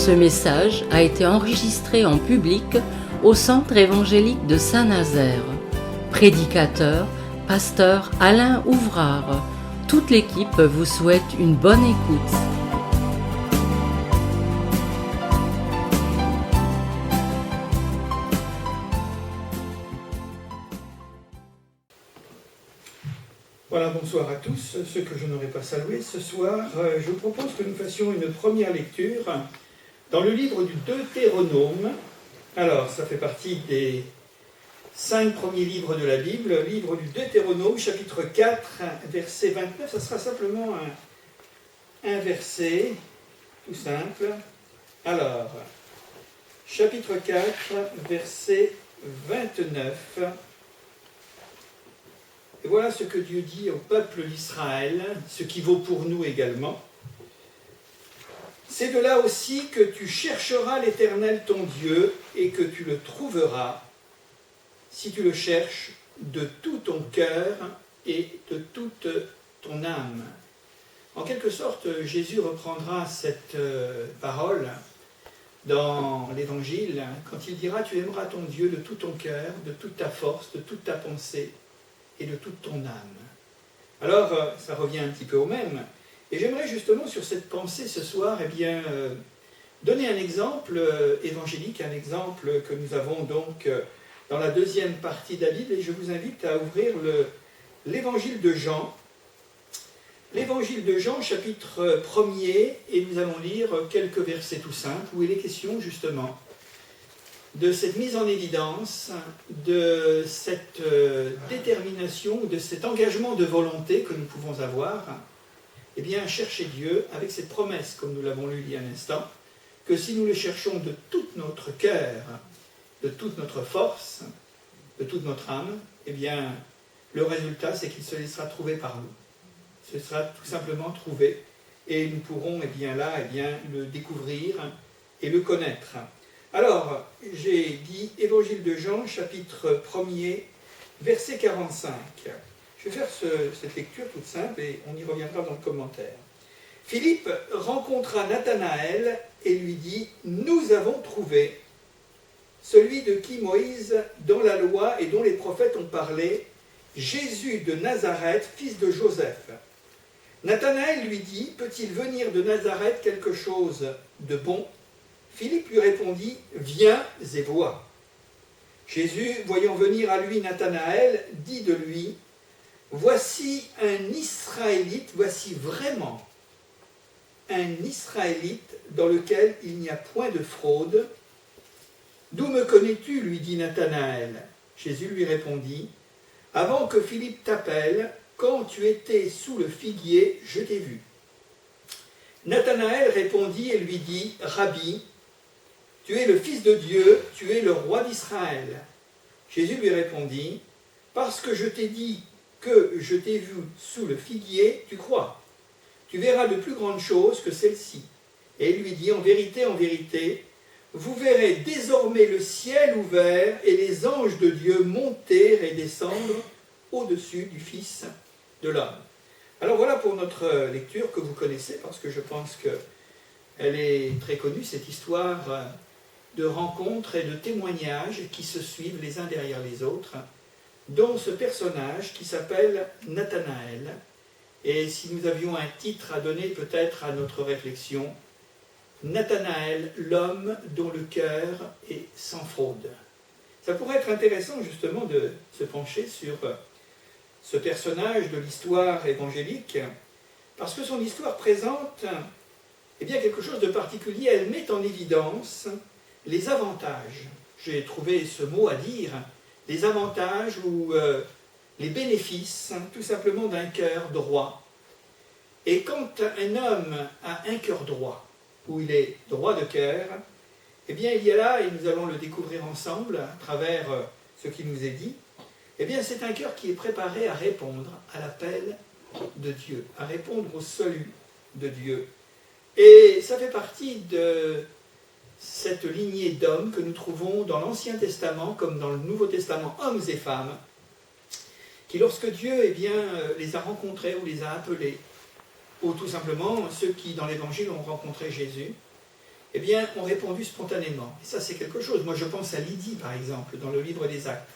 Ce message a été enregistré en public au Centre évangélique de Saint-Nazaire. Prédicateur, pasteur Alain Ouvrard. Toute l'équipe vous souhaite une bonne écoute. Voilà, bonsoir à tous. Ceux que je n'aurai pas salués ce soir, je vous propose que nous fassions une première lecture dans le livre du Deutéronome. Alors, ça fait partie des 5 premiers livres de la Bible, le livre du Deutéronome, chapitre 4, verset 29. Ça sera simplement un verset, tout simple. Alors, chapitre 4, verset 29. Et voilà ce que Dieu dit au peuple d'Israël, ce qui vaut pour nous également. C'est de là aussi que tu chercheras l'Éternel ton Dieu et que tu le trouveras si tu le cherches de tout ton cœur et de toute ton âme. En quelque sorte, Jésus reprendra cette parole dans l'Évangile quand il dira « Tu aimeras ton Dieu de tout ton cœur, de toute ta force, de toute ta pensée et de toute ton âme. » Alors, ça revient un petit peu au même. Et j'aimerais justement, sur cette pensée ce soir, donner un exemple évangélique, un exemple que nous avons donc dans la deuxième partie de la Bible. Et je vous invite à ouvrir l'Évangile de Jean. L'Évangile de Jean, chapitre 1er, et nous allons lire quelques versets tout simples, où il est question justement de cette mise en évidence, de cette détermination, de cet engagement de volonté que nous pouvons avoir, eh bien, chercher Dieu avec cette promesse, comme nous l'avons lu il y a un instant, que si nous le cherchons de tout notre cœur, de toute notre force, de toute notre âme, eh bien, le résultat, c'est qu'il se laissera trouver par nous. Ce sera tout simplement trouvé, et nous pourrons, eh bien, là, eh bien, le découvrir et le connaître. Alors, j'ai dit Évangile de Jean, chapitre 1er, verset 45. Je vais faire cette lecture toute simple et on y reviendra dans le commentaire. Philippe rencontra Nathanaël et lui dit « Nous avons trouvé celui de qui Moïse, dans la loi et dont les prophètes ont parlé, Jésus de Nazareth, fils de Joseph. » Nathanaël lui dit « Peut-il venir de Nazareth quelque chose de bon ?» Philippe lui répondit « Viens et vois. » Jésus, voyant venir à lui Nathanaël, dit de lui « Voici un Israélite, voici vraiment un Israélite dans lequel il n'y a point de fraude. » « D'où me connais-tu » lui dit Nathanaël. Jésus lui répondit « Avant que Philippe t'appelle, quand tu étais sous le figuier, je t'ai vu. » Nathanaël répondit et lui dit « Rabbi, tu es le Fils de Dieu, tu es le roi d'Israël. » Jésus lui répondit « Parce que je t'ai dit que je t'ai vu sous le figuier, tu crois. Tu verras de plus grandes choses que celles-ci. » Et il lui dit « En vérité, vous verrez désormais le ciel ouvert et les anges de Dieu monter et descendre au-dessus du Fils de l'homme. » Alors voilà pour notre lecture que vous connaissez, parce que je pense qu'elle est très connue, cette histoire de rencontres et de témoignages qui se suivent les uns derrière les autres, dont ce personnage qui s'appelle Nathanaël. Et si nous avions un titre à donner peut-être à notre réflexion, Nathanaël, l'homme dont le cœur est sans fraude. Ça pourrait être intéressant justement de se pencher sur ce personnage de l'histoire évangélique, parce que son histoire présente eh bien, quelque chose de particulier. Elle met en évidence les avantages, j'ai trouvé ce mot à dire, les avantages ou les bénéfices tout simplement d'un cœur droit. Et quand un homme a un cœur droit, où il est droit de cœur, eh bien il y a là, et nous allons le découvrir ensemble à travers ce qui nous est dit, eh bien c'est un cœur qui est préparé à répondre à l'appel de Dieu, à répondre au salut de Dieu. Et ça fait partie de cette lignée d'hommes que nous trouvons dans l'Ancien Testament comme dans le Nouveau Testament, hommes et femmes, qui lorsque Dieu eh bien, les a rencontrés ou les a appelés, ou tout simplement ceux qui dans l'Évangile ont rencontré Jésus, eh bien, ont répondu spontanément. Et ça, c'est quelque chose. Moi, je pense à Lydie, par exemple, dans le livre des Actes.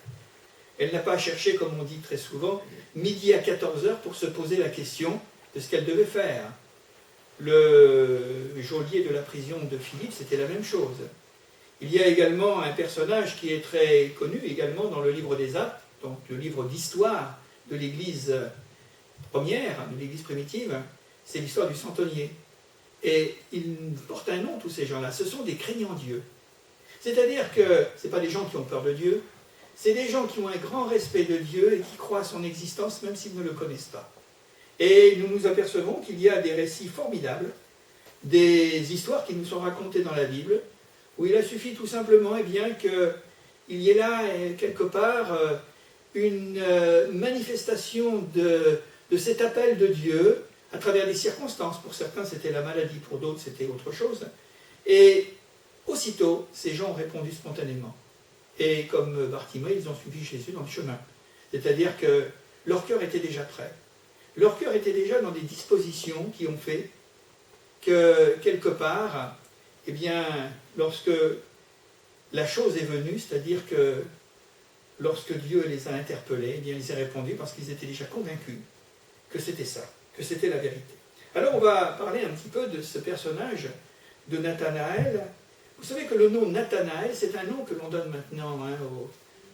Elle n'a pas cherché, comme on dit très souvent, midi à 14 heures pour se poser la question de ce qu'elle devait faire. Le geôlier de la prison de Philippe, c'était la même chose. Il y a également un personnage qui est très connu également dans le livre des Actes, donc le livre d'histoire de l'Église première, de l'Église primitive, c'est l'histoire du centenier. Et ils portent un nom, tous ces gens-là, ce sont des craignants Dieu. C'est-à-dire que ce n'est pas des gens qui ont peur de Dieu, c'est des gens qui ont un grand respect de Dieu et qui croient à son existence même s'ils ne le connaissent pas. Et nous nous apercevons qu'il y a des récits formidables, des histoires qui nous sont racontées dans la Bible, où il a suffi tout simplement qu'il y ait là, quelque part, une manifestation de cet appel de Dieu à travers des circonstances. Pour certains, c'était la maladie, pour d'autres, c'était autre chose. Et aussitôt, ces gens ont répondu spontanément. Et comme Bartimée, ils ont suivi Jésus dans le chemin. C'est-à-dire que leur cœur était déjà prêt. Leur cœur était déjà dans des dispositions qui ont fait que, quelque part, eh bien, lorsque la chose est venue, c'est-à-dire que lorsque Dieu les a interpellés, eh bien, ils ont répondu parce qu'ils étaient déjà convaincus que c'était ça, que c'était la vérité. Alors, on va parler un petit peu de ce personnage de Nathanaël. Vous savez que le nom Nathanaël, c'est un nom que l'on donne maintenant aux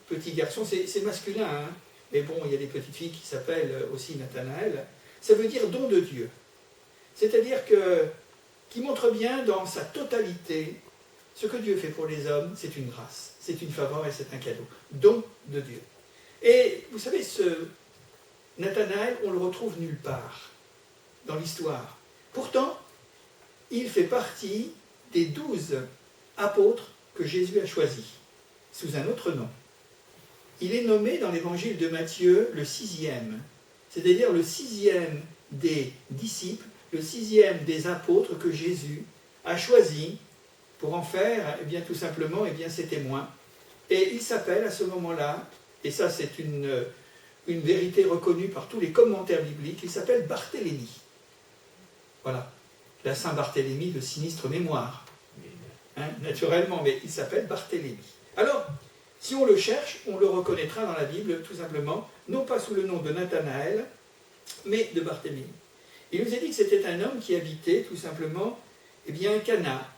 petits garçons. C'est masculin, hein, mais bon, il y a des petites filles qui s'appellent aussi Nathanaël. Ça veut dire don de Dieu. C'est-à-dire qui montre bien dans sa totalité ce que Dieu fait pour les hommes, c'est une grâce, c'est une faveur et c'est un cadeau. Don de Dieu. Et vous savez, ce Nathanaël, on le retrouve nulle part dans l'histoire. Pourtant, il fait partie des 12 apôtres que Jésus a choisis, sous un autre nom. Il est nommé dans l'évangile de Matthieu le 6e, c'est-à-dire le 6e des disciples, le 6e des apôtres que Jésus a choisis pour en faire, eh bien, tout simplement, eh bien, ses témoins. Et il s'appelle à ce moment-là, et ça c'est une vérité reconnue par tous les commentaires bibliques, il s'appelle Barthélemy. Voilà, la Saint-Barthélemy de sinistre mémoire, hein, naturellement, mais il s'appelle Barthélemy. Alors, si on le cherche, on le reconnaîtra dans la Bible, tout simplement, non pas sous le nom de Nathanaël, mais de Barthélemy. Il nous a dit que c'était un homme qui habitait, tout simplement, eh bien, Cana.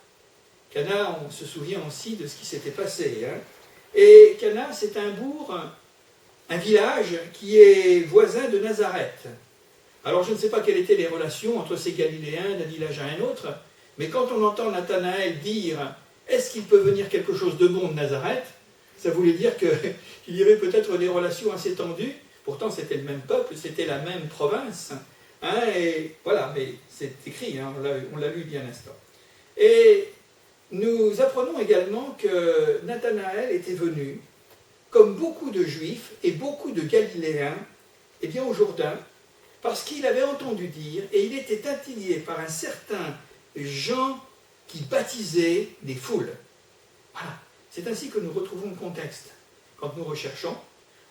Cana, on se souvient aussi de ce qui s'était passé. Hein. Et Cana, c'est un bourg, un village qui est voisin de Nazareth. Alors je ne sais pas quelles étaient les relations entre ces Galiléens d'un village à un autre, mais quand on entend Nathanaël dire « Est-ce qu'il peut venir quelque chose de bon de Nazareth ?» ça voulait dire qu'il y avait peut-être des relations assez tendues. Pourtant c'était le même peuple, c'était la même province. Hein, et voilà, mais c'est écrit, hein, on l'a lu il y a un instant. Et nous apprenons également que Nathanaël était venu, comme beaucoup de Juifs et beaucoup de Galiléens, eh bien au Jourdain, parce qu'il avait entendu dire, et il était intrigué par un certain Jean qui baptisait des foules. Voilà, c'est ainsi que nous retrouvons le contexte. Quand nous recherchons,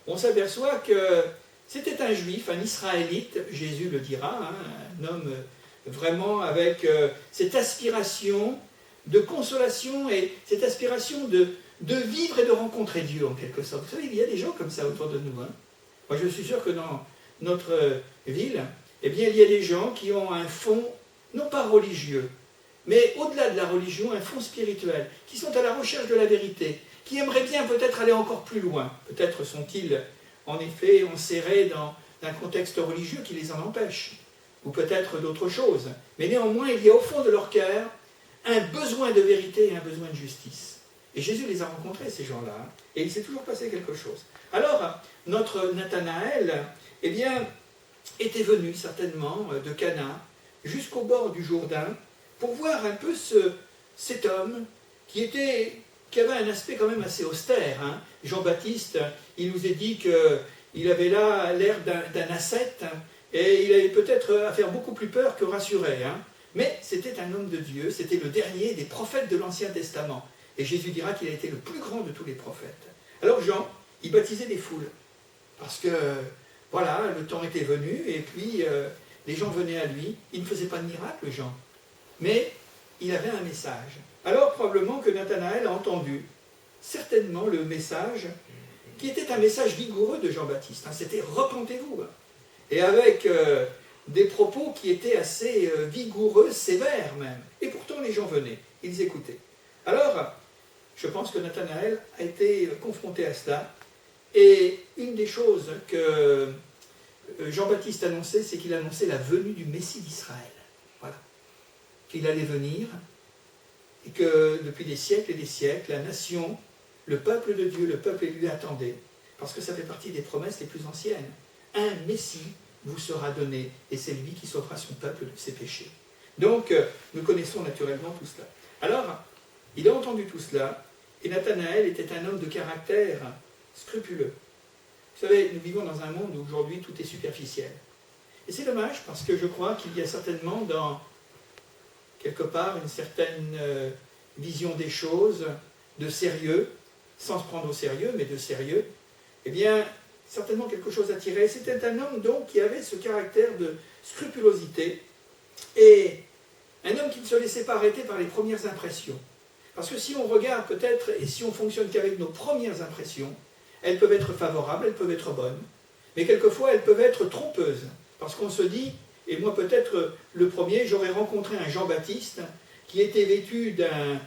on s'aperçoit que c'était un Juif, un Israélite, Jésus le dira, hein, un homme vraiment avec cette aspiration de consolation et cette aspiration de vivre et de rencontrer Dieu en quelque sorte. Vous savez, il y a des gens comme ça autour de nous. Hein. Moi, je suis sûr que dans notre ville, eh bien, il y a des gens qui ont un fond, non pas religieux, mais au-delà de la religion, un fond spirituel, qui sont à la recherche de la vérité, qui aimeraient bien peut-être aller encore plus loin. Peut-être sont-ils, en effet, enserrés dans un contexte religieux qui les en empêche, ou peut-être d'autres choses. Mais néanmoins, il y a au fond de leur cœur un besoin de vérité et un besoin de justice. Et Jésus les a rencontrés, ces gens-là, hein, et il s'est toujours passé quelque chose. Alors, notre Nathanaël, eh bien, était venu certainement de Cana jusqu'au bord du Jourdain pour voir un peu cet homme qui avait un aspect quand même assez austère. Hein. Jean-Baptiste, il nous est dit qu'il avait là l'air d'un ascète, et il avait peut-être à faire beaucoup plus peur que rassurer. Hein. Mais c'était un homme de Dieu, c'était le dernier des prophètes de l'Ancien Testament. Et Jésus dira qu'il a été le plus grand de tous les prophètes. Alors Jean, il baptisait des foules, parce que, voilà, le temps était venu, et puis les gens venaient à lui. Il ne faisait pas de miracle, Jean, mais il avait un message. Alors probablement que Nathanaël a entendu certainement le message, qui était un message vigoureux de Jean-Baptiste. C'était « repentez-vous ». Et avec des propos qui étaient assez vigoureux, sévères même. Et pourtant les gens venaient, ils écoutaient. Alors, je pense que Nathanaël a été confronté à cela. Et une des choses que Jean-Baptiste annonçait, c'est qu'il annonçait la venue du Messie d'Israël. Voilà. Qu'il allait venir, et que depuis des siècles et des siècles, la nation, le peuple de Dieu, le peuple élu attendait, parce que ça fait partie des promesses les plus anciennes. Un Messie vous sera donné, et c'est lui qui sauvera son peuple de ses péchés. Donc, nous connaissons naturellement tout cela. Alors, il a entendu tout cela, et Nathanaël était un homme de caractère scrupuleux. Vous savez, nous vivons dans un monde où aujourd'hui tout est superficiel. Et c'est dommage, parce que je crois qu'il y a certainement dans, quelque part, une certaine vision des choses, de sérieux, sans se prendre au sérieux, mais de sérieux, eh bien, certainement quelque chose à tirer. C'était un homme donc qui avait ce caractère de scrupulosité et un homme qui ne se laissait pas arrêter par les premières impressions. Parce que si on regarde peut-être et si on fonctionne qu'avec nos premières impressions, elles peuvent être favorables, elles peuvent être bonnes, mais quelquefois elles peuvent être trompeuses. Parce qu'on se dit, et moi peut-être le premier, j'aurais rencontré un Jean-Baptiste qui était vêtu d'un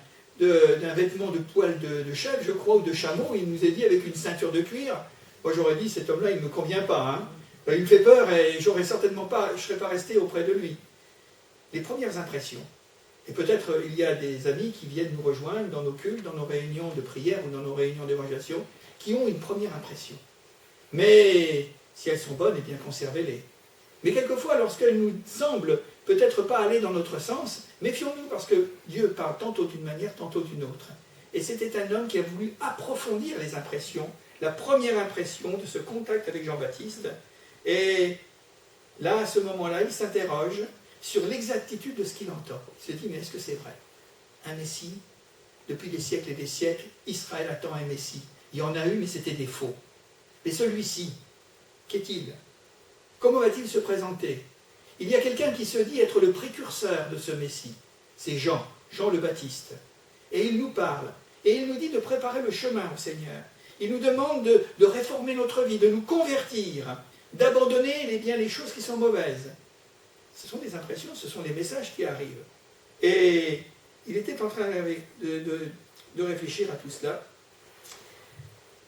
vêtement de poil de chèvre, je crois, ou de chameau, il nous a dit avec une ceinture de cuir. Moi j'aurais dit, cet homme-là, il ne me convient pas. Hein. Il me fait peur et j'aurais certainement pas, je ne serais pas resté auprès de lui. Les premières impressions. Et peut-être il y a des amis qui viennent nous rejoindre dans nos cultes, dans nos réunions de prière ou dans nos réunions d'évangélisation, qui ont une première impression. Mais si elles sont bonnes, eh bien conservez-les. Mais quelquefois, lorsqu'elles nous semblent peut-être pas aller dans notre sens, méfions-nous parce que Dieu parle tantôt d'une manière, tantôt d'une autre. Et c'était un homme qui a voulu approfondir les impressions, la première impression de ce contact avec Jean-Baptiste. Et là, à ce moment-là, il s'interroge sur l'exactitude de ce qu'il entend. Il se dit, mais est-ce que c'est vrai? Un Messie, depuis des siècles et des siècles, Israël attend un Messie. Il y en a eu, mais c'était des faux. Mais celui-ci, qu'est-il? Comment va-t-il se présenter? Il y a quelqu'un qui se dit être le précurseur de ce Messie. C'est Jean, Jean le Baptiste. Et il nous parle. Et il nous dit de préparer le chemin au Seigneur. Il nous demande de réformer notre vie, de nous convertir, d'abandonner les choses qui sont mauvaises. Ce sont des impressions, ce sont des messages qui arrivent. Et il était en train de réfléchir à tout cela.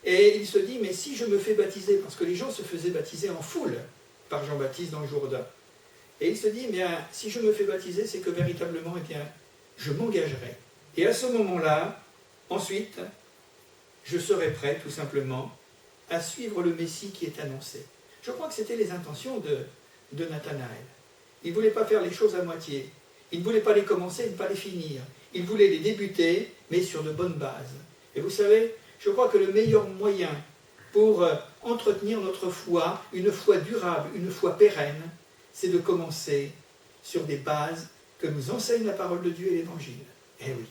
Et il se dit, mais si je me fais baptiser, parce que les gens se faisaient baptiser en foule par Jean-Baptiste dans le Jourdain. Et il se dit, mais si je me fais baptiser, c'est que véritablement, eh bien, je m'engagerai. Et à ce moment-là, ensuite, je serai prêt, tout simplement, à suivre le Messie qui est annoncé. Je crois que c'était les intentions de Nathanaël. Il ne voulait pas faire les choses à moitié. Il ne voulait pas les commencer et ne pas les finir. Il voulait les débuter, mais sur de bonnes bases. Et vous savez, je crois que le meilleur moyen pour entretenir notre foi, une foi durable, une foi pérenne, c'est de commencer sur des bases que nous enseigne la parole de Dieu et l'Évangile. Eh oui.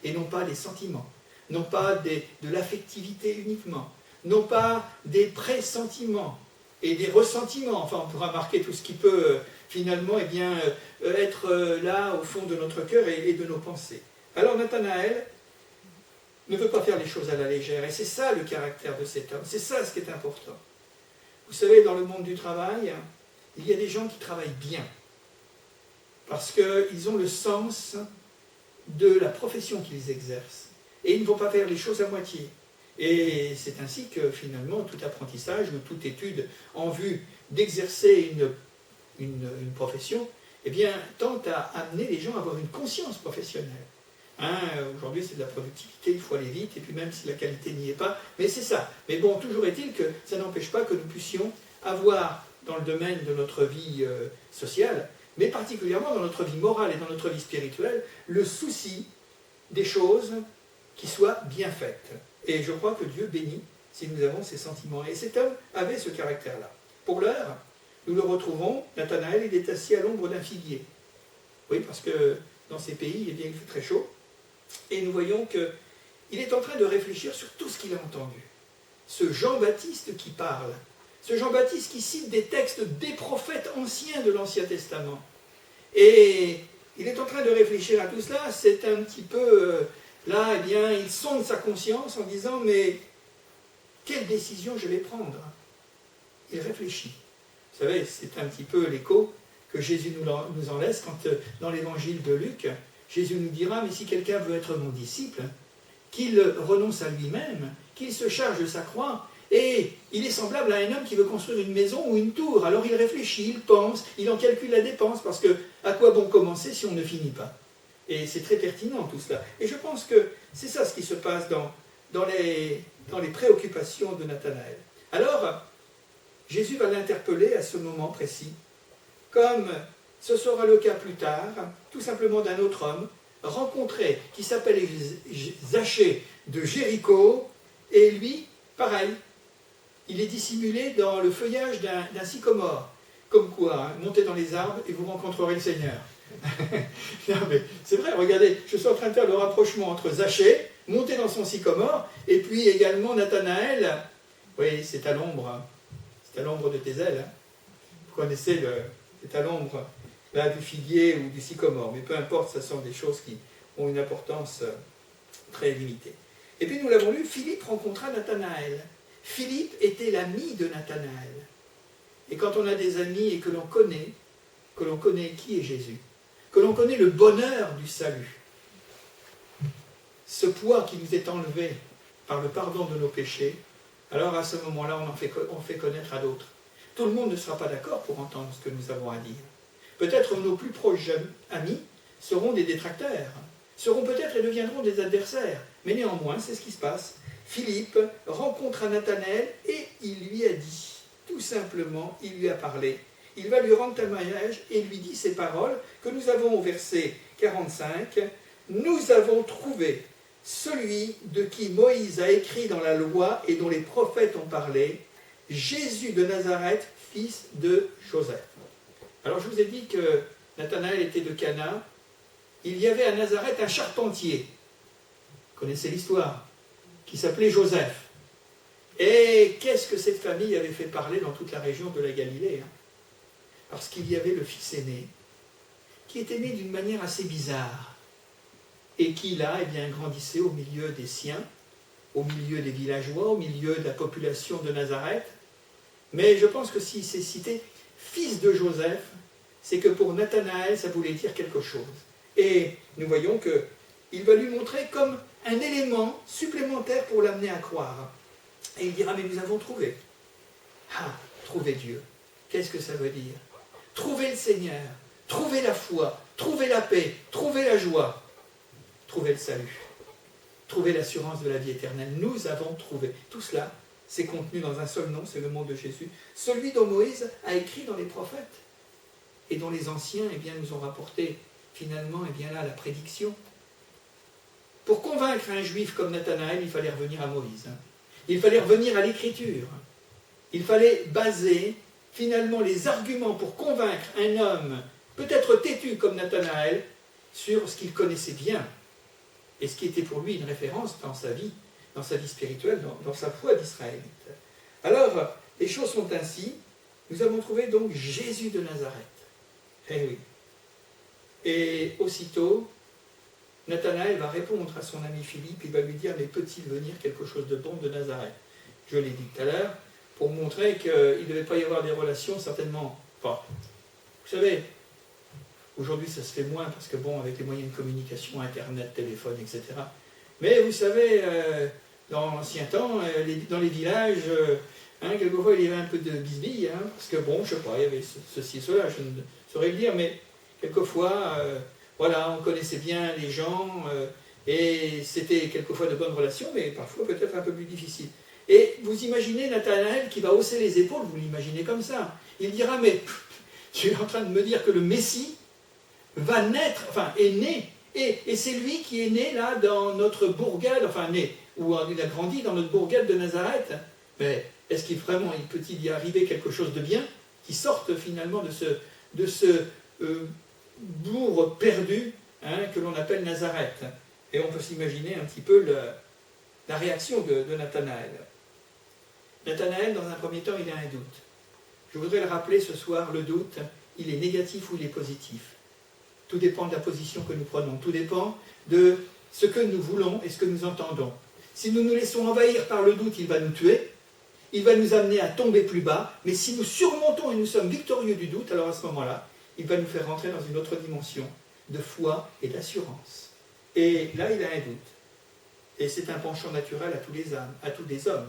Et non pas des sentiments, non pas de l'affectivité uniquement, non pas des pressentiments et des ressentiments. Enfin, on pourra marquer tout ce qui peut finalement eh bien, être là au fond de notre cœur et de nos pensées. Alors Nathanaël ne veut pas faire les choses à la légère, et c'est ça le caractère de cet homme, c'est ça ce qui est important. Vous savez, dans le monde du travail, il y a des gens qui travaillent bien, parce qu'ils ont le sens de la profession qu'ils exercent, et ils ne vont pas faire les choses à moitié. Et c'est ainsi que finalement tout apprentissage ou toute étude en vue d'exercer une profession, eh bien, tente à amener les gens à avoir une conscience professionnelle. Aujourd'hui c'est de la productivité, il faut aller vite, et puis même si la qualité n'y est pas, mais c'est ça. Mais bon, toujours est-il que ça n'empêche pas que nous puissions avoir dans le domaine de notre vie sociale, mais particulièrement dans notre vie morale et dans notre vie spirituelle, le souci des choses qui soient bien faites. Et je crois que Dieu bénit si nous avons ces sentiments. Et cet homme avait ce caractère-là. Pour l'heure, nous le retrouvons, Nathanaël, il est assis à l'ombre d'un figuier. Oui, parce que dans ces pays, eh bien, il fait très chaud. Et nous voyons qu'il est en train de réfléchir sur tout ce qu'il a entendu. Ce Jean-Baptiste qui parle, ce Jean-Baptiste qui cite des textes des prophètes anciens de l'Ancien Testament. Et il est en train de réfléchir à tout cela, c'est un petit peu, là, eh bien, il sonde sa conscience en disant, mais quelle décision je vais prendre? Il réfléchit. Vous savez, c'est un petit peu l'écho que Jésus nous en laisse quand, dans l'évangile de Luc, Jésus nous dira, mais si quelqu'un veut être mon disciple, qu'il renonce à lui-même, qu'il se charge de sa croix, et il est semblable à un homme qui veut construire une maison ou une tour. Alors il réfléchit, il pense, il en calcule la dépense, parce que à quoi bon commencer si on ne finit pas? Et c'est très pertinent tout cela. Et je pense que c'est ça ce qui se passe dans les préoccupations de Nathanaël. Alors, Jésus va l'interpeller à ce moment précis, comme ce sera le cas plus tard, tout simplement d'un autre homme, rencontré, qui s'appelle Zachée de Jéricho, et lui, pareil, il est dissimulé dans le feuillage d'un sycomore. Comme quoi, hein, montez dans les arbres et vous rencontrerez le Seigneur. Non mais c'est vrai, regardez, je suis en train de faire le rapprochement entre Zachée, monté dans son sycomore, et puis également Nathanaël. Oui, c'est à l'ombre de tes ailes. Hein. Vous connaissez c'est à l'ombre là, du figuier ou du sycomore, mais peu importe, ça sont des choses qui ont une importance très limitée. Et puis nous l'avons lu, Philippe rencontra Nathanaël. Philippe était l'ami de Nathanaël. Et quand on a des amis et que l'on connaît qui est Jésus, que l'on connaît le bonheur du salut, ce poids qui nous est enlevé par le pardon de nos péchés, alors à ce moment-là, on fait connaître à d'autres. Tout le monde ne sera pas d'accord pour entendre ce que nous avons à dire. Peut-être nos plus proches amis seront des détracteurs, seront peut-être et deviendront des adversaires, mais néanmoins, c'est ce qui se passe. Philippe rencontra Nathanaël et il lui a dit, tout simplement, il lui a parlé. Il va lui rendre témoignage et lui dit ces paroles que nous avons au verset 45. Nous avons trouvé celui de qui Moïse a écrit dans la loi et dont les prophètes ont parlé, Jésus de Nazareth, fils de Joseph. Alors je vous ai dit que Nathanaël était de Cana. Il y avait à Nazareth un charpentier, vous connaissez l'histoire, qui s'appelait Joseph. Et qu'est-ce que cette famille avait fait parler dans toute la région de la Galilée, hein? Parce qu'il y avait le fils aîné, qui était né d'une manière assez bizarre, et qui là, eh bien, grandissait au milieu des siens, au milieu des villageois, au milieu de la population de Nazareth. Mais je pense que si c'est cité fils de Joseph, c'est que pour Nathanaël, ça voulait dire quelque chose. Et nous voyons qu'il va lui montrer comme un élément supplémentaire pour l'amener à croire. Et il dira, mais nous avons trouvé. Ah, trouver Dieu. Qu'est-ce que ça veut dire? Trouver le Seigneur, trouver la foi, trouver la paix, trouver la joie, trouver le salut, trouver l'assurance de la vie éternelle. Nous avons trouvé. Tout cela, c'est contenu dans un seul nom, c'est le nom de Jésus, celui dont Moïse a écrit dans les prophètes et dont les anciens eh bien, nous ont rapporté finalement eh bien, là, la prédiction. Pour convaincre un juif comme Nathanaël, il fallait revenir à Moïse. Hein. Il fallait revenir à l'écriture. Il fallait baser finalement les arguments pour convaincre un homme, peut-être têtu comme Nathanaël, sur ce qu'il connaissait bien et ce qui était pour lui une référence dans sa vie spirituelle, dans sa foi d'Israélite. Alors, les choses sont ainsi. Nous avons trouvé donc Jésus de Nazareth. Eh oui. Et aussitôt, Nathanaël va répondre à son ami Philippe, il va lui dire, mais peut-il venir quelque chose de bon de Nazareth? Je l'ai dit tout à l'heure, pour montrer qu'il ne devait pas y avoir des relations, certainement pas. Vous savez, aujourd'hui ça se fait moins, parce que bon, avec les moyens de communication, Internet, téléphone, etc. Mais vous savez, dans l'ancien temps, dans les villages, quelquefois il y avait un peu de bisbille, parce que bon, je ne sais pas, il y avait ceci et cela, je ne saurais le dire, mais quelquefois, voilà, on connaissait bien les gens, et c'était quelquefois de bonnes relations, mais parfois peut-être un peu plus difficiles. Et vous imaginez Nathanaël qui va hausser les épaules, vous l'imaginez comme ça. Il dira, mais tu es en train de me dire que le Messie va naître, enfin est né, et c'est lui qui est né là dans notre bourgade, enfin né, ou il a grandi dans notre bourgade de Nazareth. Mais est-ce qu'il vraiment peut-il y arriver quelque chose de bien qui sorte finalement de ce bourg perdu que l'on appelle Nazareth? Et on peut s'imaginer un petit peu la réaction de Nathanaël. Nathanaël, dans un premier temps, il a un doute. Je voudrais le rappeler ce soir, le doute, il est négatif ou il est positif. Tout dépend de la position que nous prenons. Tout dépend de ce que nous voulons et ce que nous entendons. Si nous nous laissons envahir par le doute, il va nous tuer. Il va nous amener à tomber plus bas. Mais si nous surmontons et nous sommes victorieux du doute, alors à ce moment-là, il va nous faire rentrer dans une autre dimension de foi et d'assurance. Et là, il a un doute. Et c'est un penchant naturel à tous les hommes,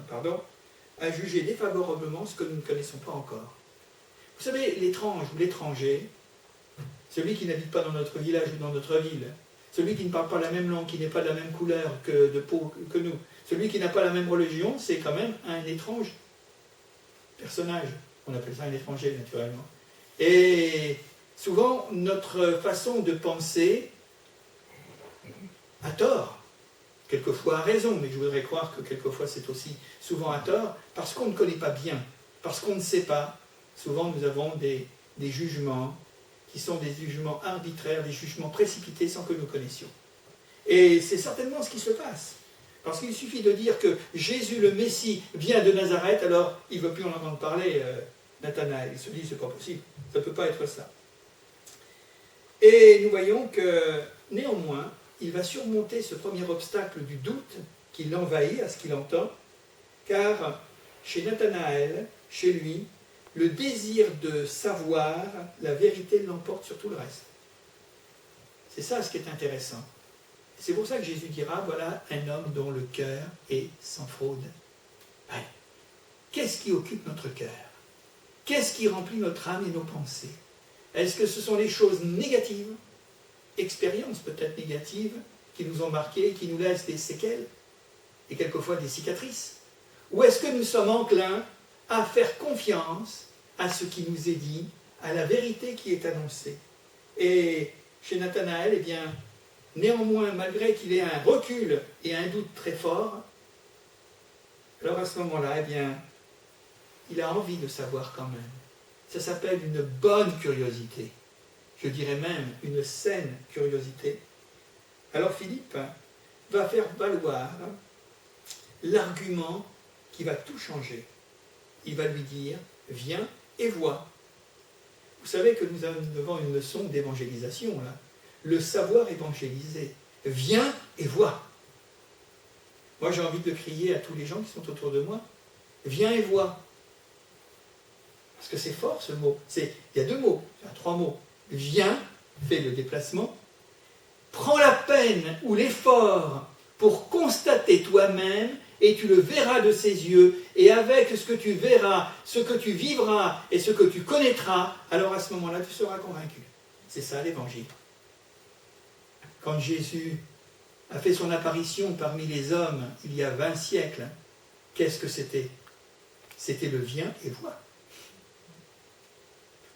à juger défavorablement ce que nous ne connaissons pas encore. Vous savez, l'étrange ou l'étranger, celui qui n'habite pas dans notre village ou dans notre ville, celui qui ne parle pas la même langue, qui n'est pas de la même couleur de peau que nous, celui qui n'a pas la même religion, c'est quand même un étrange personnage. On appelle ça un étranger, naturellement. Et souvent, notre façon de penser a tort, quelquefois a raison, mais je voudrais croire que quelquefois c'est aussi souvent à tort, parce qu'on ne connaît pas bien, parce qu'on ne sait pas. Souvent, nous avons des jugements qui sont des jugements arbitraires, des jugements précipités sans que nous connaissions. Et c'est certainement ce qui se passe. Parce qu'il suffit de dire que Jésus le Messie vient de Nazareth, alors il ne veut plus en entendre parler, Nathanaël. Il se dit, c'est pas possible, ça ne peut pas être ça. Et nous voyons que, néanmoins, il va surmonter ce premier obstacle du doute qui l'envahit à ce qu'il entend, car chez Nathanaël, chez lui, le désir de savoir la vérité l'emporte sur tout le reste. C'est ça ce qui est intéressant. C'est pour ça que Jésus dira, voilà un homme dont le cœur est sans fraude. Ouais. Qu'est-ce qui occupe notre cœur? Qu'est-ce qui remplit notre âme et nos pensées? Est-ce que ce sont les choses négatives, expériences peut-être négatives, qui nous ont marqués, qui nous laissent des séquelles, et quelquefois des cicatrices? Ou est-ce que nous sommes enclins à faire confiance à ce qui nous est dit, à la vérité qui est annoncée? Et chez Nathanaël, eh bien, néanmoins, malgré qu'il ait un recul et un doute très fort, alors à ce moment-là, eh bien, il a envie de savoir quand même. Ça s'appelle une bonne curiosité. Je dirais même une saine curiosité. Alors Philippe va faire valoir l'argument qui va tout changer. Il va lui dire, viens et vois. Vous savez que nous sommes devant une leçon d'évangélisation, là. Le savoir évangélisé. Viens et vois. Moi, j'ai envie de crier à tous les gens qui sont autour de moi, viens et vois. Parce que c'est fort, ce mot. Il y a deux mots, il y a trois mots. Viens, fais le déplacement, prends la peine ou l'effort pour constater toi-même, et tu le verras de ses yeux, et avec ce que tu verras, ce que tu vivras et ce que tu connaîtras, alors à ce moment-là, tu seras convaincu. C'est ça l'évangile. Quand Jésus a fait son apparition parmi les hommes il y a 20 siècles, qu'est-ce que c'était? C'était le viens et vois.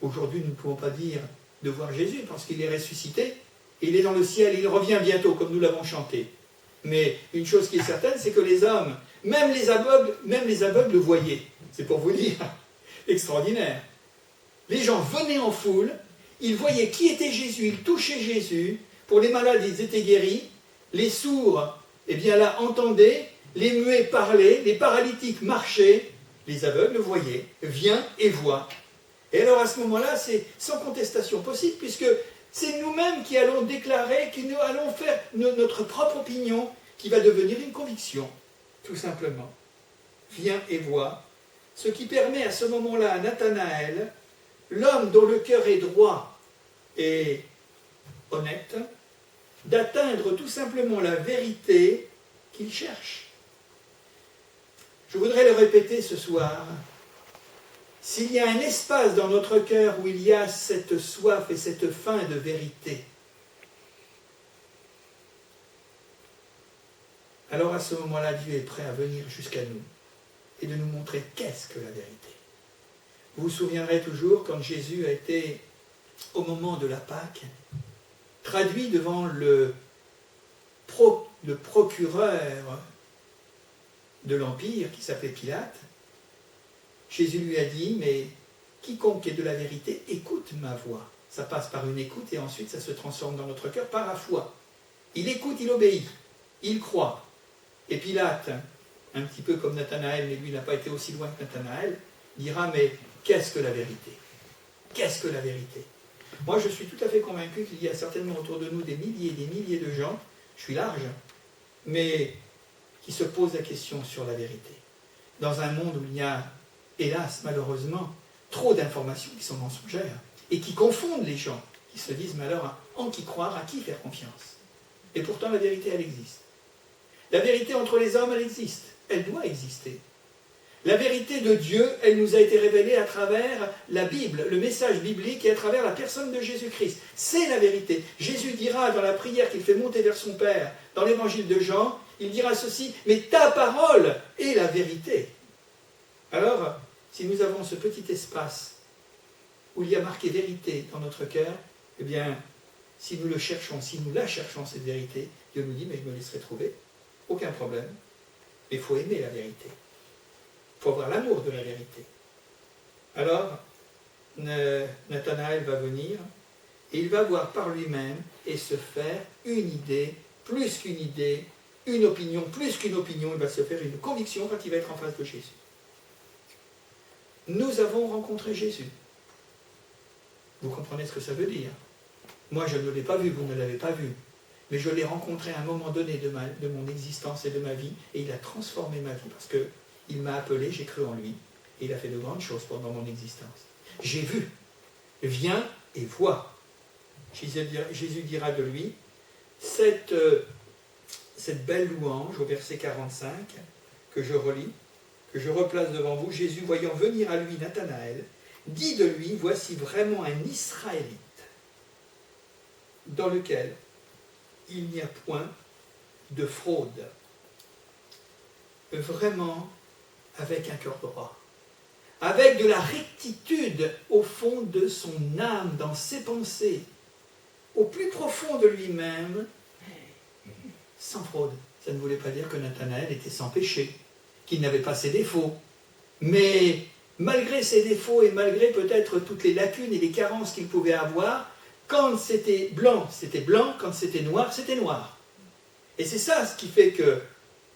Aujourd'hui, nous ne pouvons pas dire de voir Jésus parce qu'il est ressuscité, et il est dans le ciel, et il revient bientôt, comme nous l'avons chanté. Mais une chose qui est certaine, c'est que les hommes, même les aveugles le voyaient. C'est pour vous dire, extraordinaire. Les gens venaient en foule, ils voyaient qui était Jésus, ils touchaient Jésus. Pour les malades, ils étaient guéris. Les sourds, eh bien là, entendaient. Les muets parlaient, les paralytiques marchaient. Les aveugles voyaient. Viens et vois. Et alors à ce moment-là, c'est sans contestation possible, puisque c'est nous-mêmes qui allons déclarer, qui nous allons faire notre propre opinion, qui va devenir une conviction, tout simplement. Viens et vois. Ce qui permet à ce moment-là à Nathanaël, l'homme dont le cœur est droit et honnête, d'atteindre tout simplement la vérité qu'il cherche. Je voudrais le répéter ce soir. S'il y a un espace dans notre cœur où il y a cette soif et cette faim de vérité, alors à ce moment-là, Dieu est prêt à venir jusqu'à nous et de nous montrer qu'est-ce que la vérité. Vous vous souviendrez toujours quand Jésus a été, au moment de la Pâque, traduit devant le procureur de l'Empire, qui s'appelait Pilate. Jésus lui a dit, mais quiconque est de la vérité, écoute ma voix. Ça passe par une écoute et ensuite ça se transforme dans notre cœur par la foi. Il écoute, il obéit, il croit. Et Pilate, un petit peu comme Nathanaël, mais lui n'a pas été aussi loin que Nathanaël, dira, mais qu'est-ce que la vérité? Qu'est-ce que la vérité? Moi, je suis tout à fait convaincu qu'il y a certainement autour de nous des milliers et des milliers de gens, je suis large, mais qui se posent la question sur la vérité. Dans un monde où il y a, hélas, malheureusement, trop d'informations qui sont mensongères et qui confondent les gens, qui se disent, mais alors, en qui croire, à qui faire confiance? Et pourtant, la vérité, elle existe. La vérité entre les hommes, elle existe. Elle doit exister. La vérité de Dieu, elle nous a été révélée à travers la Bible, le message biblique et à travers la personne de Jésus-Christ. C'est la vérité. Jésus dira dans la prière qu'il fait monter vers son Père, dans l'évangile de Jean, il dira ceci, mais ta parole est la vérité. Alors, si nous avons ce petit espace où il y a marqué vérité dans notre cœur, eh bien, si nous le cherchons, si nous la cherchons, cette vérité, Dieu nous dit, mais je me laisserai trouver, aucun problème. Mais il faut aimer la vérité. Il faut avoir l'amour de la vérité. Alors, Nathanaël va venir, et il va voir par lui-même et se faire une idée, plus qu'une idée, une opinion, plus qu'une opinion, il va se faire une conviction quand il va être en face de Jésus. Nous avons rencontré Jésus. Vous comprenez ce que ça veut dire? Moi, je ne l'ai pas vu, vous ne l'avez pas vu. Mais je l'ai rencontré à un moment donné de mon existence et de ma vie, et il a transformé ma vie, parce qu'il m'a appelé, j'ai cru en lui, et il a fait de grandes choses pendant mon existence. J'ai vu, viens et vois. Jésus dira de lui, cette belle louange, au verset 45, que je relis, que je replace devant vous, Jésus, voyant venir à lui Nathanaël, dit de lui, voici vraiment un Israélite, dans lequel il n'y a point de fraude. Vraiment avec un cœur droit, avec de la rectitude au fond de son âme, dans ses pensées, au plus profond de lui-même, sans fraude. Ça ne voulait pas dire que Nathanaël était sans péché, qu'il n'avait pas ses défauts. Mais malgré ses défauts et malgré peut-être toutes les lacunes et les carences qu'il pouvait avoir, quand c'était blanc, quand c'était noir, c'était noir. Et c'est ça ce qui fait que,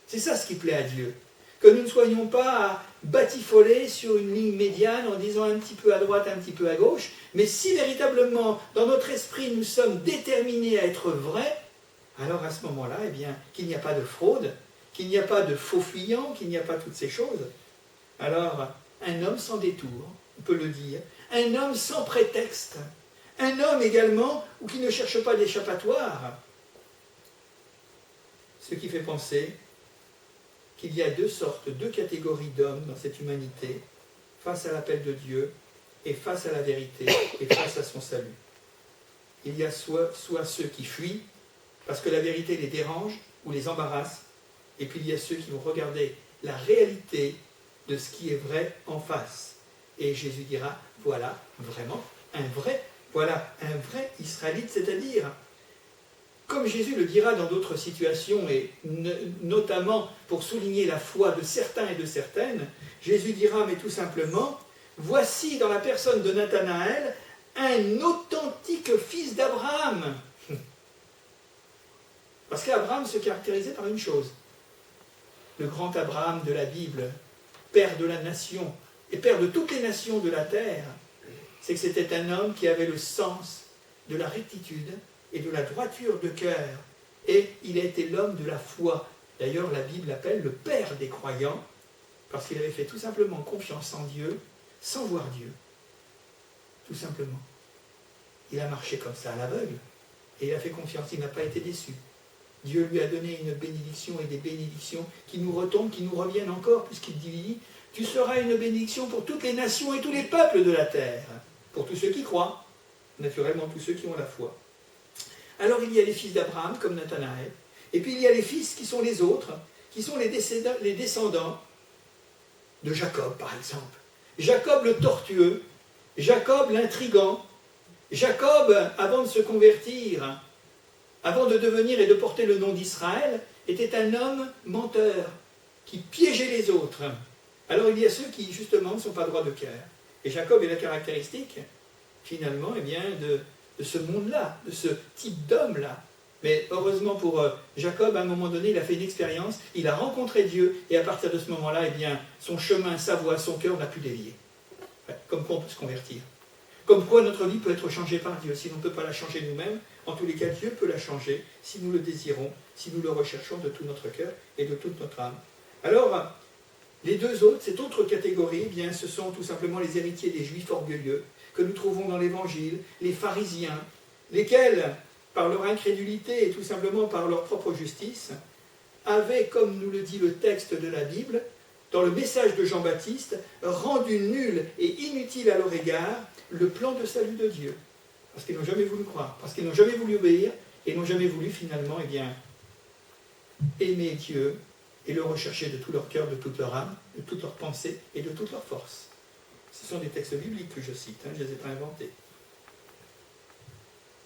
c'est ça ce qui plaît à Dieu. Que nous ne soyons pas batifolés sur une ligne médiane en disant un petit peu à droite, un petit peu à gauche, mais si véritablement dans notre esprit nous sommes déterminés à être vrais, alors à ce moment-là, eh bien, qu'il n'y a pas de fraude, qu'il n'y a pas de faux fuyants, qu'il n'y a pas toutes ces choses. Alors, un homme sans détour, on peut le dire, un homme sans prétexte, un homme également qui ne cherche pas d'échappatoire. Ce qui fait penser qu'il y a deux catégories d'hommes dans cette humanité, face à l'appel de Dieu, et face à la vérité, et face à son salut. Il y a soit ceux qui fuient, parce que la vérité les dérange ou les embarrasse, et puis il y a ceux qui vont regarder la réalité de ce qui est vrai en face. Et Jésus dira, voilà vraiment un vrai Israélite, c'est-à-dire, comme Jésus le dira dans d'autres situations, et notamment pour souligner la foi de certains et de certaines, Jésus dira, mais tout simplement, voici dans la personne de Nathanaël un authentique fils d'Abraham. Parce qu'Abraham se caractérisait par une chose, le grand Abraham de la Bible, père de la nation, et père de toutes les nations de la terre, c'est que c'était un homme qui avait le sens de la rectitude et de la droiture de cœur. Et il a été l'homme de la foi. D'ailleurs, la Bible l'appelle le père des croyants, parce qu'il avait fait tout simplement confiance en Dieu, sans voir Dieu. Tout simplement. Il a marché comme ça à l'aveugle, et il a fait confiance, il n'a pas été déçu. Dieu lui a donné une bénédiction et des bénédictions qui nous retombent, qui nous reviennent encore, puisqu'il dit, tu seras une bénédiction pour toutes les nations et tous les peuples de la terre, pour tous ceux qui croient, naturellement tous ceux qui ont la foi. Alors il y a les fils d'Abraham, comme Nathanaël, et puis il y a les fils qui sont les autres, qui sont les descendants de Jacob, par exemple. Jacob le tortueux, Jacob l'intrigant, Jacob, avant de se convertir, avant de devenir et de porter le nom d'Israël, était un homme menteur, qui piégeait les autres. Alors il y a ceux qui, justement, ne sont pas droits de cœur. Et Jacob est la caractéristique, finalement, eh bien, de ce monde-là, de ce type d'homme-là. Mais heureusement pour Jacob, à un moment donné, il a fait une expérience, il a rencontré Dieu, et à partir de ce moment-là, eh bien, son chemin, sa voie, son cœur n'a plus dévié. Comme quoi on peut se convertir. Comme quoi notre vie peut être changée par Dieu. Si on ne peut pas la changer nous-mêmes, en tous les cas, Dieu peut la changer si nous le désirons, si nous le recherchons de tout notre cœur et de toute notre âme. Alors, les deux autres, cette autre catégorie, eh bien, ce sont tout simplement les héritiers des Juifs orgueilleux que nous trouvons dans l'Évangile, les pharisiens, lesquels, par leur incrédulité et tout simplement par leur propre justice, avaient, comme nous le dit le texte de la Bible, dans le message de Jean-Baptiste, rendu nul et inutile à leur égard le plan de salut de Dieu. Parce qu'ils n'ont jamais voulu croire, parce qu'ils n'ont jamais voulu obéir, et n'ont jamais voulu finalement, eh bien, aimer Dieu et le rechercher de tout leur cœur, de toute leur âme, de toute leur pensée et de toute leur force. Ce sont des textes bibliques que je cite, je ne les ai pas inventés.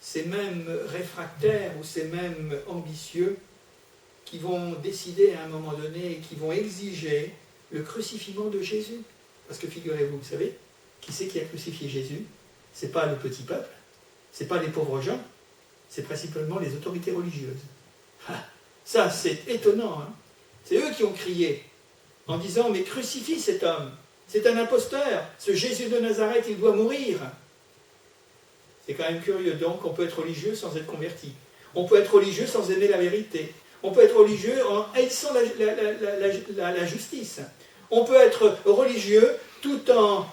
Ces mêmes réfractaires ou ces mêmes ambitieux qui vont décider à un moment donné et qui vont exiger le crucifiement de Jésus. Parce que figurez-vous, vous savez, qui c'est qui a crucifié Jésus? Ce n'est pas le petit peuple, ce n'est pas les pauvres gens, c'est principalement les autorités religieuses. Ça, c'est étonnant. C'est eux qui ont crié en disant « Mais crucifie cet homme, c'est un imposteur, ce Jésus de Nazareth, il doit mourir ». C'est quand même curieux. Donc, on peut être religieux sans être converti. On peut être religieux sans aimer la vérité. On peut être religieux en haïssant la justice. On peut être religieux tout en,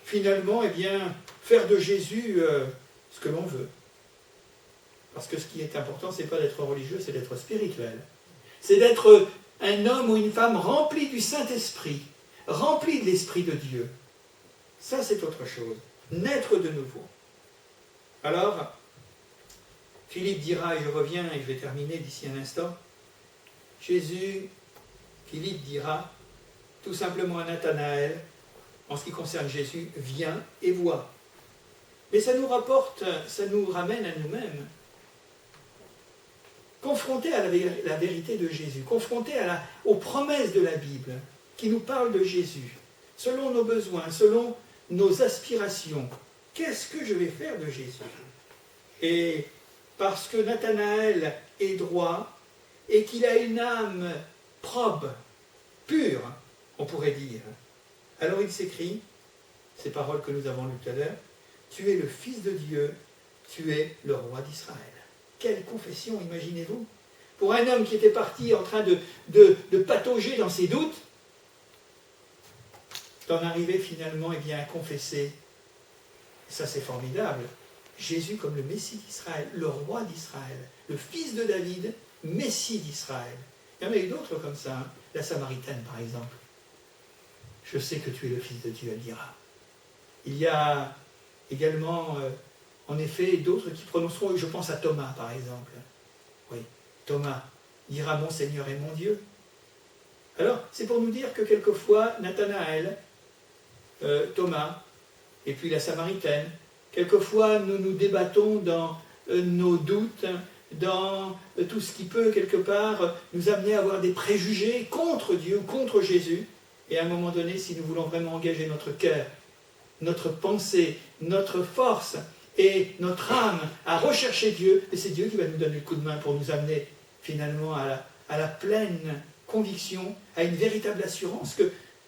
finalement, eh bien, faire de Jésus ce que l'on veut. Parce que ce qui est important, ce n'est pas d'être religieux, c'est d'être spirituel. C'est d'être un homme ou une femme rempli du Saint-Esprit, rempli de l'Esprit de Dieu. Ça, c'est autre chose. Naître de nouveau. Alors, Philippe dira, et je reviens et je vais terminer d'ici un instant, Philippe dira tout simplement à Nathanaël, en ce qui concerne Jésus, viens et vois. Mais ça nous ramène à nous-mêmes. Confrontés à la vérité de Jésus, confrontés aux promesses de la Bible, qui nous parlent de Jésus, selon nos besoins, selon nos aspirations, qu'est-ce que je vais faire de Jésus? Et parce que Nathanaël est droit et qu'il a une âme probe, pure, on pourrait dire, alors il s'écrit, ces paroles que nous avons lues tout à l'heure, tu es le Fils de Dieu, tu es le roi d'Israël. Quelle confession, imaginez-vous? Pour un homme qui était parti en train de patauger dans ses doutes, d'en arriver finalement à confesser. Ça, c'est formidable. Jésus comme le Messie d'Israël, le roi d'Israël, le fils de David, Messie d'Israël. Il y en a eu d'autres comme ça, la Samaritaine par exemple. Je sais que tu es le Fils de Dieu, elle dira. Il y a également, en effet, d'autres qui prononceront, je pense à Thomas par exemple. Oui, Thomas dira mon Seigneur et mon Dieu. Alors, c'est pour nous dire que quelquefois, Nathanaël, Thomas, et puis la Samaritaine, quelquefois nous nous débattons dans nos doutes, dans tout ce qui peut quelque part nous amener à avoir des préjugés contre Dieu, contre Jésus. Et à un moment donné, si nous voulons vraiment engager notre cœur, notre pensée, notre force et notre âme à rechercher Dieu, et c'est Dieu qui va nous donner le coup de main pour nous amener finalement à la pleine conviction, à une véritable assurance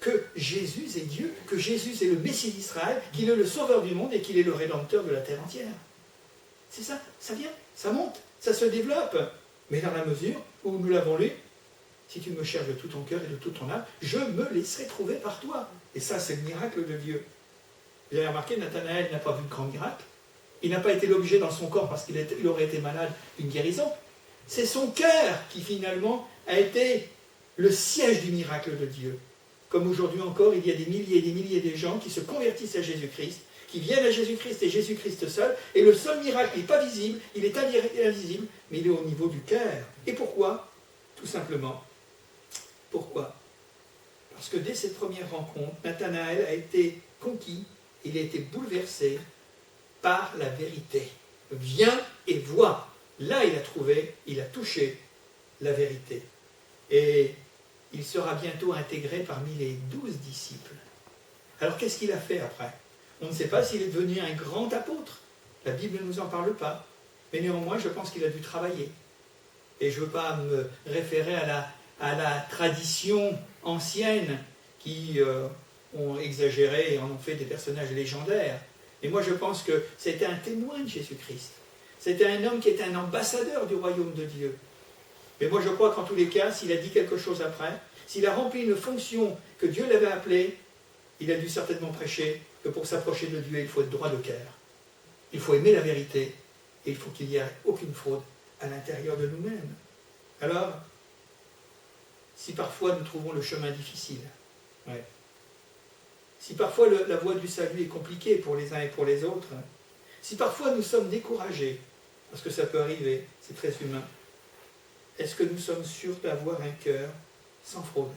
que Jésus est Dieu, que Jésus est le Messie d'Israël, qu'il est le Sauveur du monde et qu'il est le Rédempteur de la terre entière. C'est ça, ça vient, ça monte, ça se développe. Mais dans la mesure où nous l'avons lu, si tu me cherches de tout ton cœur et de toute ton âme, je me laisserai trouver par toi. Et ça, c'est le miracle de Dieu. Vous avez remarqué, Nathanaël n'a pas vu de grand miracle. Il n'a pas été l'objet dans son corps parce qu'il aurait été malade d'une guérison. C'est son cœur qui finalement a été le siège du miracle de Dieu. Comme aujourd'hui encore, il y a des milliers et des milliers de gens qui se convertissent à Jésus-Christ, qui viennent à Jésus-Christ et Jésus-Christ seul, et le seul miracle n'est pas visible, il est invisible, mais il est au niveau du cœur. Et pourquoi? Tout simplement. Pourquoi? Parce que dès cette première rencontre, Nathanaël a été conquis, il a été bouleversé par la vérité. Viens et vois. Là, il a trouvé, il a touché la vérité. Et il sera bientôt intégré parmi les 12 disciples. Alors, qu'est-ce qu'il a fait après? On ne sait pas s'il est devenu un grand apôtre. La Bible ne nous en parle pas. Mais néanmoins, je pense qu'il a dû travailler. Et je ne veux pas me référer à la tradition ancienne qui ont exagéré et en ont fait des personnages légendaires. Et moi, je pense que c'était un témoin de Jésus-Christ. C'était un homme qui était un ambassadeur du royaume de Dieu. Mais moi, je crois qu'en tous les cas, s'il a dit quelque chose après, s'il a rempli une fonction que Dieu l'avait appelée, il a dû certainement prêcher que pour s'approcher de Dieu, il faut être droit de cœur. Il faut aimer la vérité et il faut qu'il n'y ait aucune fraude à l'intérieur de nous-mêmes. Alors, si parfois nous trouvons le chemin difficile, si parfois la voie du salut est compliquée pour les uns et pour les autres, si parfois nous sommes découragés, parce que ça peut arriver, c'est très humain, est-ce que nous sommes sûrs d'avoir un cœur sans fraude?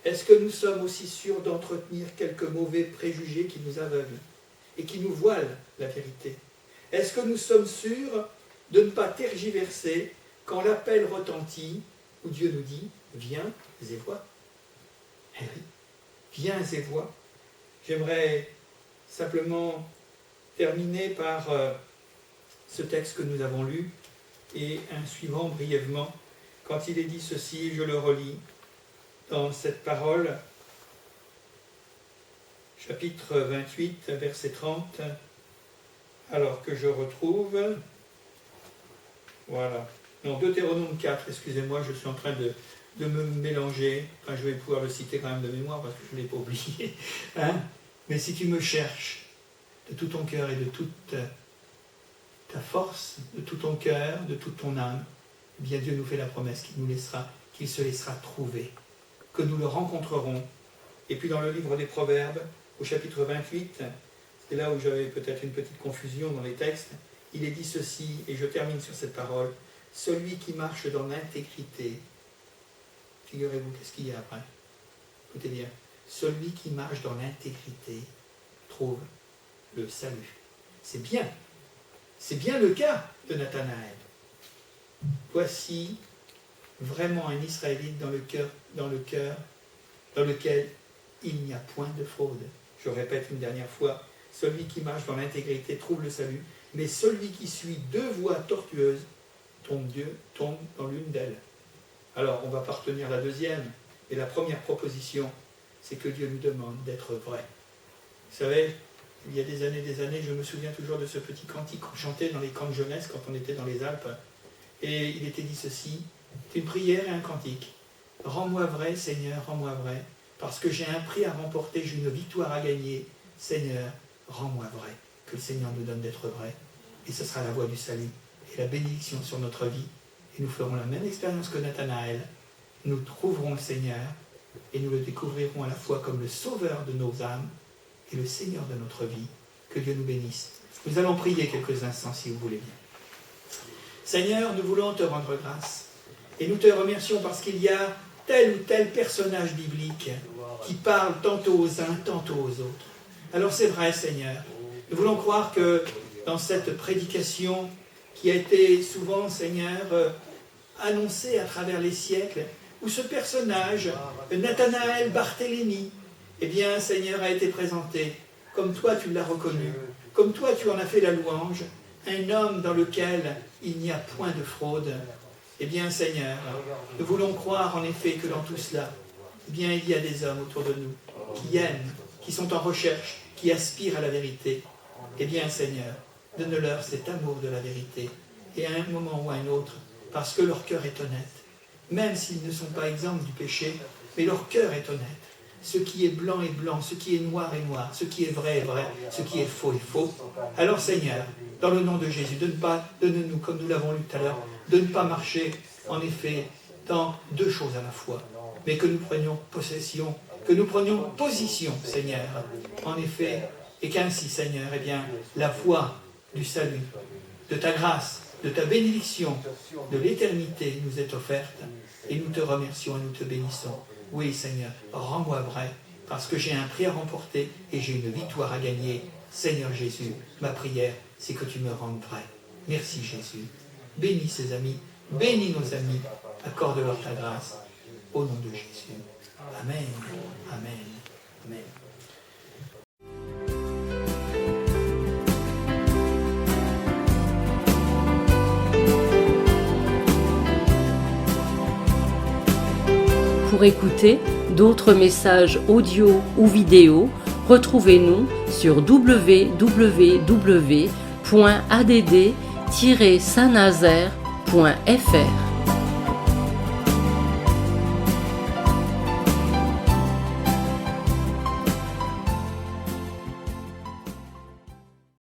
Est-ce que nous sommes aussi sûrs d'entretenir quelques mauvais préjugés qui nous aveuglent et qui nous voilent la vérité? Est-ce que nous sommes sûrs de ne pas tergiverser quand l'appel retentit, où Dieu nous dit « Viens et vois ». Eh oui, viens et vois. J'aimerais simplement terminer par ce texte que nous avons lu et un suivant brièvement. Quand il est dit ceci, je le relis dans cette parole, chapitre 28, verset 30, alors que je retrouve, voilà, non, Deutéronome 4, excusez-moi, je suis en train de me mélanger, enfin, je vais pouvoir le citer quand même de mémoire parce que je ne l'ai pas oublié, hein? Mais si tu me cherches de tout ton cœur et de toute ta force, de tout ton cœur, de toute ton âme, eh bien Dieu nous fait la promesse qu'il se laissera trouver, que nous le rencontrerons. Et puis dans le livre des Proverbes, au chapitre 28, c'est là où j'avais peut-être une petite confusion dans les textes, il est dit ceci, et je termine sur cette parole, « Celui qui marche dans l'intégrité », figurez-vous, qu'est-ce qu'il y a après? Écoutez bien, « Celui qui marche dans l'intégrité trouve le salut ». C'est bien le cas de Nathanaël. Voici vraiment un Israélite dans lequel il n'y a point de fraude. Je répète une dernière fois, celui qui marche dans l'intégrité trouve le salut, mais celui qui suit deux voies tortueuses tombe dans l'une d'elles. Alors, on va pas retenir la deuxième, et la première proposition, c'est que Dieu nous demande d'être vrai. Vous savez, il y a des années, je me souviens toujours de ce petit cantique qu'on chantait dans les camps de jeunesse quand on était dans les Alpes, et il était dit ceci, c'est une prière et un cantique. « Rends-moi vrai, Seigneur, rends-moi vrai, parce que j'ai un prix à remporter, j'ai une victoire à gagner. Seigneur, rends-moi vrai. » Que le Seigneur nous donne d'être vrai. Et ce sera la voie du salut et la bénédiction sur notre vie. Et nous ferons la même expérience que Nathanaël. Nous trouverons le Seigneur et nous le découvrirons à la fois comme le sauveur de nos âmes et le Seigneur de notre vie. Que Dieu nous bénisse. Nous allons prier quelques instants si vous voulez bien. Seigneur, nous voulons te rendre grâce. Et nous te remercions parce qu'il y a tel ou tel personnage biblique qui parle tantôt aux uns, tantôt aux autres. Alors c'est vrai, Seigneur. Nous voulons croire que dans cette prédication qui a été souvent, Seigneur, annoncée à travers les siècles, où ce personnage, Nathanaël Barthélemy, eh bien, Seigneur, a été présenté comme toi tu l'as reconnu, comme toi tu en as fait la louange, un homme dans lequel il n'y a point de fraude. Eh bien, Seigneur, nous voulons croire en effet que dans tout cela, eh bien, il y a des hommes autour de nous qui aiment, qui sont en recherche, qui aspirent à la vérité. Eh bien, Seigneur, donne-leur cet amour de la vérité, et à un moment ou à un autre, parce que leur cœur est honnête, même s'ils ne sont pas exempts du péché, mais leur cœur est honnête. Ce qui est blanc est blanc, ce qui est noir est noir, ce qui est vrai est vrai, ce qui est faux est faux. Alors, Seigneur, dans le nom de Jésus, donne-nous, comme nous l'avons lu tout à l'heure, de ne pas marcher, en effet, dans deux choses à la fois, mais que nous prenions possession, que nous prenions position, Seigneur, en effet, et qu'ainsi, Seigneur, eh bien, la voie du salut, de ta grâce, de ta bénédiction, de l'éternité nous est offerte, et nous te remercions et nous te bénissons. Oui, Seigneur, rends-moi vrai, parce que j'ai un prix à remporter et j'ai une victoire à gagner. Seigneur Jésus, ma prière, c'est que tu me rendes vrai. Merci Jésus. Bénis ces amis, bénis nos amis, accorde-leur ta grâce. Au nom de Jésus. Amen, amen, amen. Pour écouter d'autres messages audio ou vidéo, Retrouvez-nous sur www.add-saint-nazaire.fr.